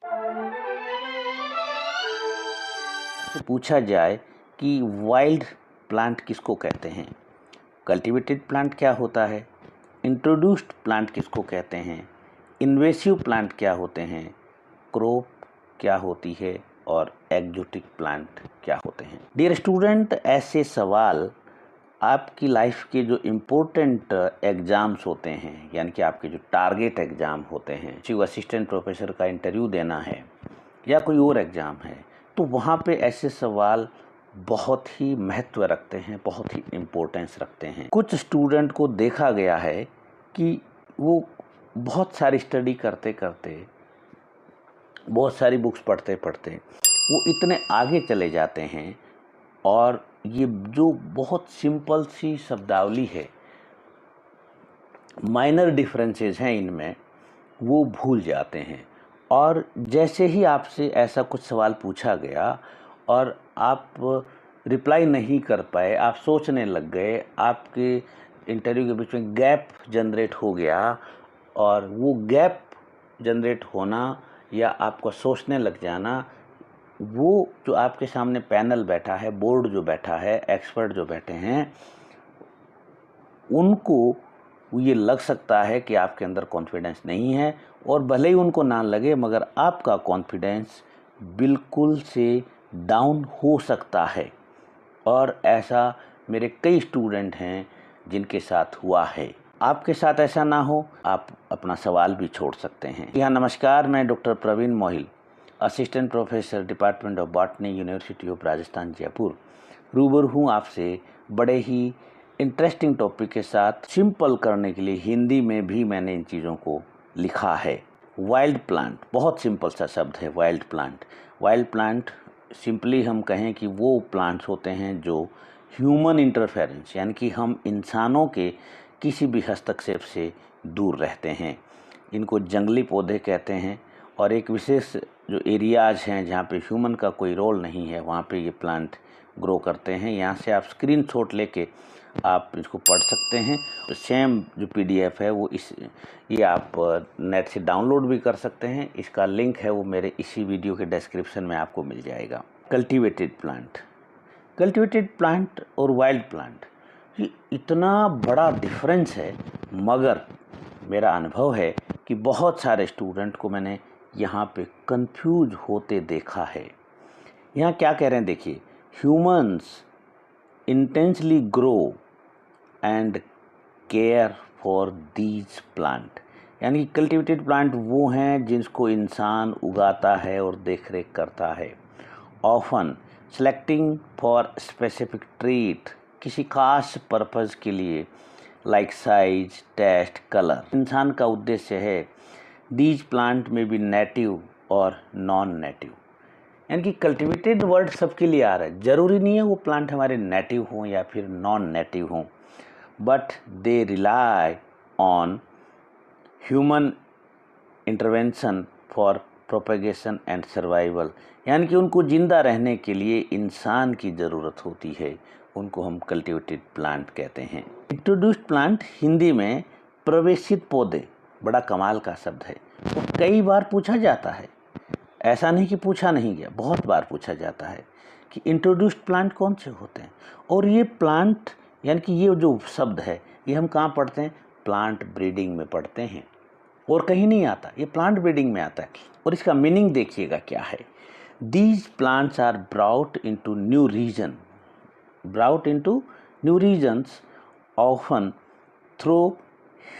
तो पूछा जाए कि वाइल्ड प्लांट किसको कहते हैं, कल्टीवेटेड प्लांट क्या होता है, इंट्रोड्यूस्ड प्लांट किसको कहते हैं, इन्वेसिव प्लांट क्या होते हैं, क्रॉप क्या होती है और एक्जोटिक प्लांट क्या होते हैं। डियर स्टूडेंट, ऐसे सवाल आपकी लाइफ के जो इम्पोर्टेंट एग्ज़ाम्स होते हैं, यानी कि आपके जो टारगेट एग्ज़ाम होते हैं, चीफ असिस्टेंट प्रोफेसर का इंटरव्यू देना है या कोई और एग्ज़ाम है, तो वहाँ पे ऐसे सवाल बहुत ही महत्व रखते हैं, बहुत ही इम्पोर्टेंस रखते हैं। कुछ स्टूडेंट को देखा गया है कि वो बहुत सारी स्टडी करते करते, बहुत सारी बुक्स पढ़ते पढ़ते वो इतने आगे चले जाते हैं और ये जो बहुत सिंपल सी शब्दावली है, माइनर डिफरेंसेस हैं इनमें, वो भूल जाते हैं। और जैसे ही आपसे ऐसा कुछ सवाल पूछा गया और आप रिप्लाई नहीं कर पाए, आप सोचने लग गए, आपके इंटरव्यू के बीच में गैप जनरेट हो गया, और वो गैप जनरेट होना या आपको सोचने लग जाना, वो जो आपके सामने पैनल बैठा है, बोर्ड जो बैठा है, एक्सपर्ट जो बैठे हैं, उनको ये लग सकता है कि आपके अंदर कॉन्फिडेंस नहीं है, और भले ही उनको ना लगे मगर आपका कॉन्फिडेंस बिल्कुल से डाउन हो सकता है। और ऐसा मेरे कई स्टूडेंट हैं जिनके साथ हुआ है। आपके साथ ऐसा ना हो, आप अपना सवाल भी छोड़ सकते हैं। यहाँ नमस्कार, मैं doctor Praveen Mohil, assistant professor department of botany, university of Rajasthan Jaipur, रूबरू हूँ आपसे बड़े ही इंटरेस्टिंग टॉपिक के साथ। सिंपल करने के लिए हिंदी में भी मैंने इन चीज़ों को लिखा है। वाइल्ड प्लांट, बहुत सिंपल सा शब्द है wild plant. Wild plant simply हम कहें कि वो प्लांट्स होते हैं जो ह्यूमन इंटरफेरेंस, यानी कि हम इंसानों के किसी भी हस्तक्षेप से दूर रहते हैं। इनको जंगली पौधे कहते हैं, और एक विशेष जो एरियाज हैं जहाँ पे ह्यूमन का कोई रोल नहीं है, वहाँ पे ये प्लांट ग्रो करते हैं। यहाँ से आप स्क्रीनशॉट लेके आप इसको पढ़ सकते हैं। सेम जो PDF है वो ये आप नेट से डाउनलोड भी कर सकते हैं। इसका लिंक है वो मेरे इसी वीडियो के डिस्क्रिप्शन में आपको मिल जाएगा। कल्टीवेटेड प्लांट और वाइल्ड प्लांट, ये इतना बड़ा डिफरेंस है, मगर मेरा अनुभव है कि बहुत सारे स्टूडेंट को मैंने यहाँ पे कंफ्यूज होते देखा है। यहाँ क्या कह रहे हैं देखिए, humans intensely grow and care for these plant, यानी कि कल्टिवेटेड प्लांट वो हैं जिसको इंसान उगाता है और देख रेख करता है। Often selecting for specific treat, किसी खास पर्पज़ के लिए, लाइक साइज, टेस्ट, कलर, इंसान का उद्देश्य है। दीज प्लांट में भी नेटिव और नॉन नेटिव, यानी कि कल्टिवेटेड वर्ड सबके लिए आ रहा है। ज़रूरी नहीं है वो प्लांट हमारे नेटिव हों या फिर नॉन नेटिव हों, but they rely on human intervention for propagation and survival, यानी कि उनको ज़िंदा रहने के लिए इंसान की ज़रूरत होती है। उनको हम कल्टिवेटेड प्लांट कहते हैं। इंट्रोड्यूस्ड प्लांट हिंदी में प्रवेशित पौधे, बड़ा कमाल का शब्द है। तो कई बार पूछा जाता है, ऐसा नहीं कि पूछा नहीं गया, बहुत बार पूछा जाता है कि इंट्रोड्यूस्ड प्लांट कौन से होते हैं। और ये प्लांट, यानी कि ये जो शब्द है, ये हम कहाँ पढ़ते हैं? प्लांट ब्रीडिंग में पढ़ते हैं, और कहीं नहीं आता, ये प्लांट ब्रीडिंग में आता है। और इसका मीनिंग देखिएगा क्या है। These plants are brought into new regions often through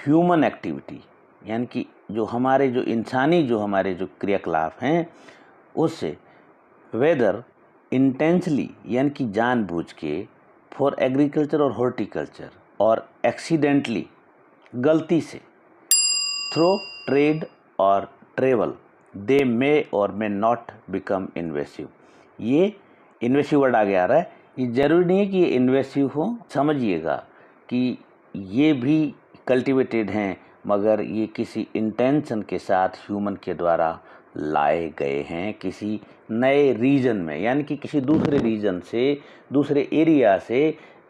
human activity, यानी कि जो हमारे जो क्रियाकलाप हैं उससे, वेदर इंटेंसली, यानी कि जानबूझ के, फॉर एग्रीकल्चर और हॉर्टिकल्चर, और एक्सीडेंटली, गलती से, थ्रू ट्रेड और ट्रेवल, दे मे और मे नॉट बिकम इन्वेसिव। ये इन्वेसिव वर्ड आगे आ रहा है। ये जरूरी नहीं है कि ये इन्वेसिव हो, समझिएगा कि ये भी कल्टिवेटेड हैं, मगर ये किसी इंटेंशन के साथ ह्यूमन के द्वारा लाए गए हैं किसी नए रीजन में, यानी कि किसी दूसरे रीजन से, दूसरे एरिया से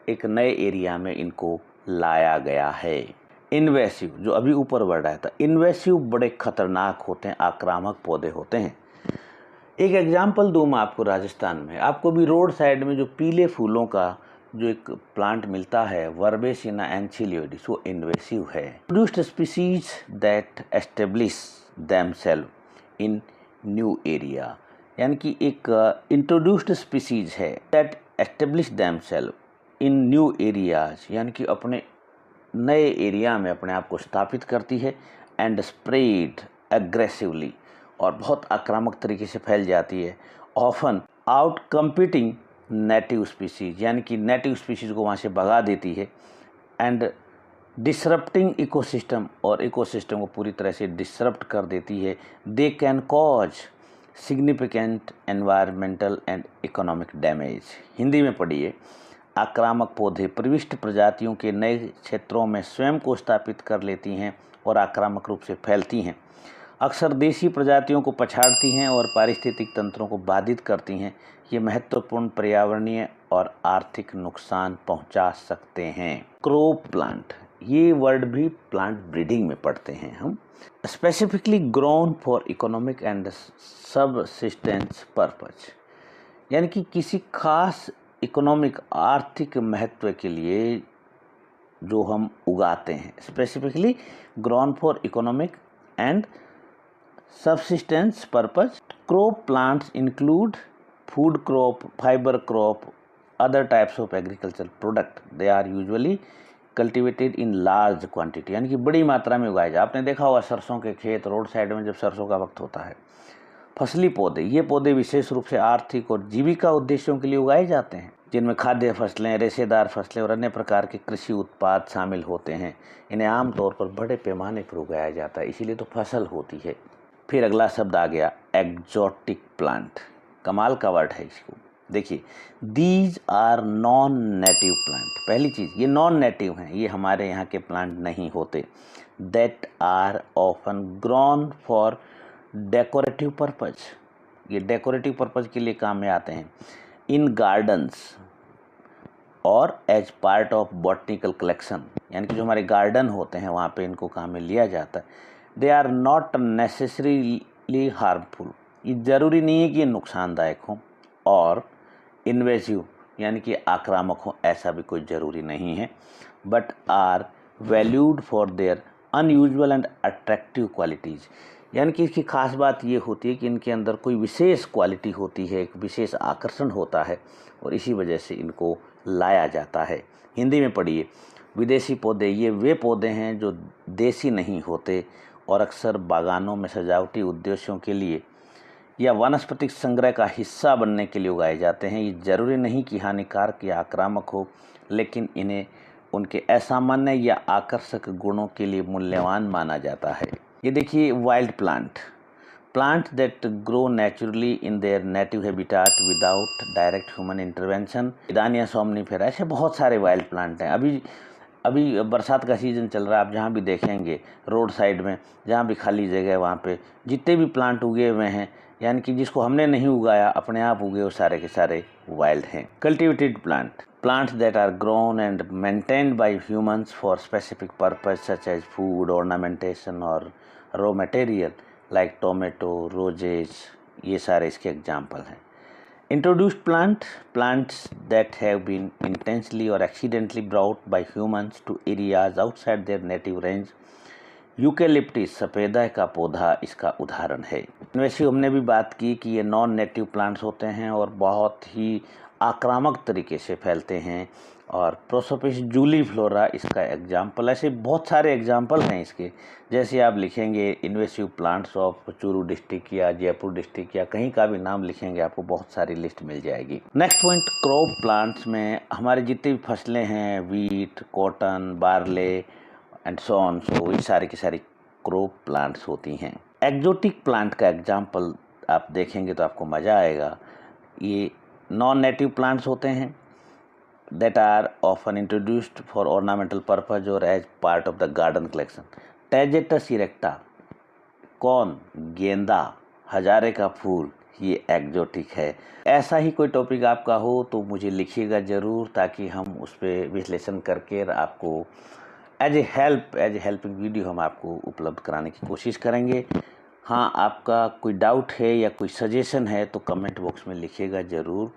एक नए एरिया में इनको लाया गया है। इन्वेसिव जो अभी ऊपर बढ़ रहा था, इन्वेसिव बड़े खतरनाक होते हैं, आक्रामक पौधे होते हैं। एक एग्जाम्पल दूँ मैं आपको राजस्थान में, आपको भी रोड साइड में जो पीले फूलों का जो एक प्लांट मिलता है वर्बेसिना एंचिलियोइडिस, वो इन्वेसिव है। Introduced species that establish themselves in new area, यानी कि एक इंट्रोड्यूस्ड स्पीसीज है that establish themselves in new areas, यानी कि अपने नए एरिया में अपने आप को स्थापित करती है। एंड स्प्रेड एग्रेसिवली, और बहुत आक्रामक तरीके से फैल जाती है। Often out competing native species, यानी कि नेटिव स्पीसीज को वहाँ से भगा देती है। एंड डिसरप्टिंग इकोसिस्टम, और इकोसिस्टम को पूरी तरह से डिसरप्ट कर देती है। They can cause significant environmental and economic damage. Hindi में पढ़िए, आक्रामक पौधे प्रविष्ट प्रजातियों के नए क्षेत्रों में स्वयं को स्थापित कर लेती हैं और आक्रामक रूप से फैलती हैं। अक्सर देशी प्रजातियों को पछाड़ती हैं और पारिस्थितिक तंत्रों को बाधित करती हैं। ये महत्वपूर्ण पर्यावरणीय और आर्थिक नुकसान पहुंचा सकते हैं। क्रॉप प्लांट, ये वर्ड भी प्लांट ब्रीडिंग में पढ़ते हैं हम। Specifically grown for economic and subsistence purpose, यानी कि किसी खास इकोनॉमिक आर्थिक महत्व के लिए जो हम उगाते हैं। Specifically grown for economic and subsistence purpose. Crop plants include food crop, fiber crop, other types of agricultural product. They are usually cultivated in large quantity, यानी कि बड़ी मात्रा में उगाए जाए। आपने देखा होगा सरसों के खेत रोड साइड में जब सरसों का वक्त होता है। फसली पौधे, ये पौधे विशेष रूप से आर्थिक और जीविका उद्देश्यों के लिए उगाए जाते हैं, जिनमें खाद्य फसलें, रेशेदार फसलें और अन्य प्रकार के कृषि उत्पाद शामिल होते हैं। इन्हें आमतौर पर बड़े पैमाने पर उगाया जाता है, इसीलिए तो फसल होती है। फिर अगला शब्द आ गया एक्जोटिक प्लांट, कमाल का वर्ड है इसको। देखिए, these are non native plant. पहली चीज़, ये नॉन नेटिव हैं, ये हमारे यहाँ के प्लांट नहीं होते। That are often grown for decorative purpose, ये डेकोरेटिव पर्पज के लिए काम में आते हैं। इन गार्डन्स और as part of botanical collection, यानी कि जो हमारे गार्डन होते हैं वहाँ पे इनको काम में लिया जाता है। They are not necessarily harmful, ये ज़रूरी नहीं है कि ये नुकसानदायक हो। और इन्वेसिव, यानी कि आक्रामक हो, ऐसा भी कोई ज़रूरी नहीं है। But are valued for their unusual and attractive qualities, यानी कि इसकी खास बात ये होती है कि इनके अंदर कोई विशेष क्वालिटी होती है, एक विशेष आकर्षण होता है, और इसी वजह से इनको लाया जाता है। हिंदी में पढ़िए, विदेशी पौधे, ये वे पौधे हैं जो देसी नहीं होते और अक्सर बागानों में सजावटी उद्देश्यों के लिए या वानस्पतिक संग्रह का हिस्सा बनने के लिए उगाए जाते हैं। ये जरूरी नहीं कि हानिकारक या आक्रामक हो, लेकिन इन्हें उनके असामान्य या आकर्षक गुणों के लिए मूल्यवान माना जाता है। ये देखिए, wild plant, plant that grow naturally in their native habitat without direct human intervention. दानिया सोमनीफेरा, ऐसे बहुत सारे वाइल्ड प्लांट हैं। अभी बरसात का सीज़न चल रहा है, आप जहाँ भी देखेंगे रोड साइड में जहाँ भी खाली जगह है वहाँ पे जितने भी प्लांट उगे हुए हैं, यानी कि जिसको हमने नहीं उगाया, अपने आप उगे, वो सारे के सारे वाइल्ड हैं। Cultivated plant, plants that are grown and maintained by humans for specific purpose such as food, ornamentation और raw material like tomato, roses, ये सारे इसके एग्जाम्पल हैं। Introduced plant, plants that have been intentionally or accidentally brought by humans to areas outside their native range. Eucalyptus, सफ़ेदा का पौधा इसका उदाहरण है। वैसे हमने भी बात की कि ये नॉन नेटिव प्लांट्स होते हैं और बहुत ही आक्रामक तरीके से फैलते हैं, और प्रोसोपिस जूलीफ्लोरा इसका एग्जाम्पल। ऐसे बहुत सारे एग्जाम्पल हैं इसके, जैसे आप लिखेंगे invasive plants of Churu district या जयपुर डिस्ट्रिक्ट या कहीं का भी नाम लिखेंगे, आपको बहुत सारी लिस्ट मिल जाएगी। नेक्स्ट पॉइंट, क्रॉप प्लांट्स में हमारे जितनी भी फसलें हैं, wheat, cotton, barley and so on, so ये सारी की सारी क्रॉप प्लांट्स होती हैं। एक्जोटिक प्लांट का एग्जाम्पल आप देखेंगे तो आपको मज़ा आएगा। ये नॉन नेटिव प्लांट्स होते हैं that are often introduced for ornamental purpose or as part of the garden collection. Tagetus erecta, कौन, गेंदा, हजारे का फूल, ये एक्जोटिक है। ऐसा ही कोई टॉपिक आपका हो तो मुझे लिखिएगा ज़रूर, ताकि हम उस पर विश्लेषण करके आपको एज ए हेल्पिंग वीडियो हम आपको उपलब्ध कराने की कोशिश करेंगे। हाँ, आपका कोई डाउट है या कोई सजेशन है तो कमेंट बॉक्स में लिखिएगा ज़रूर,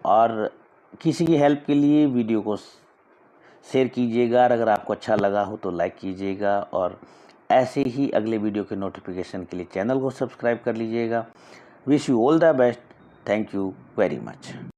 और किसी की हेल्प के लिए वीडियो को शेयर कीजिएगा, और अगर आपको अच्छा लगा हो तो लाइक कीजिएगा, और ऐसे ही अगले वीडियो के नोटिफिकेशन के लिए चैनल को सब्सक्राइब कर लीजिएगा। Wish you all the best. Thank you very much.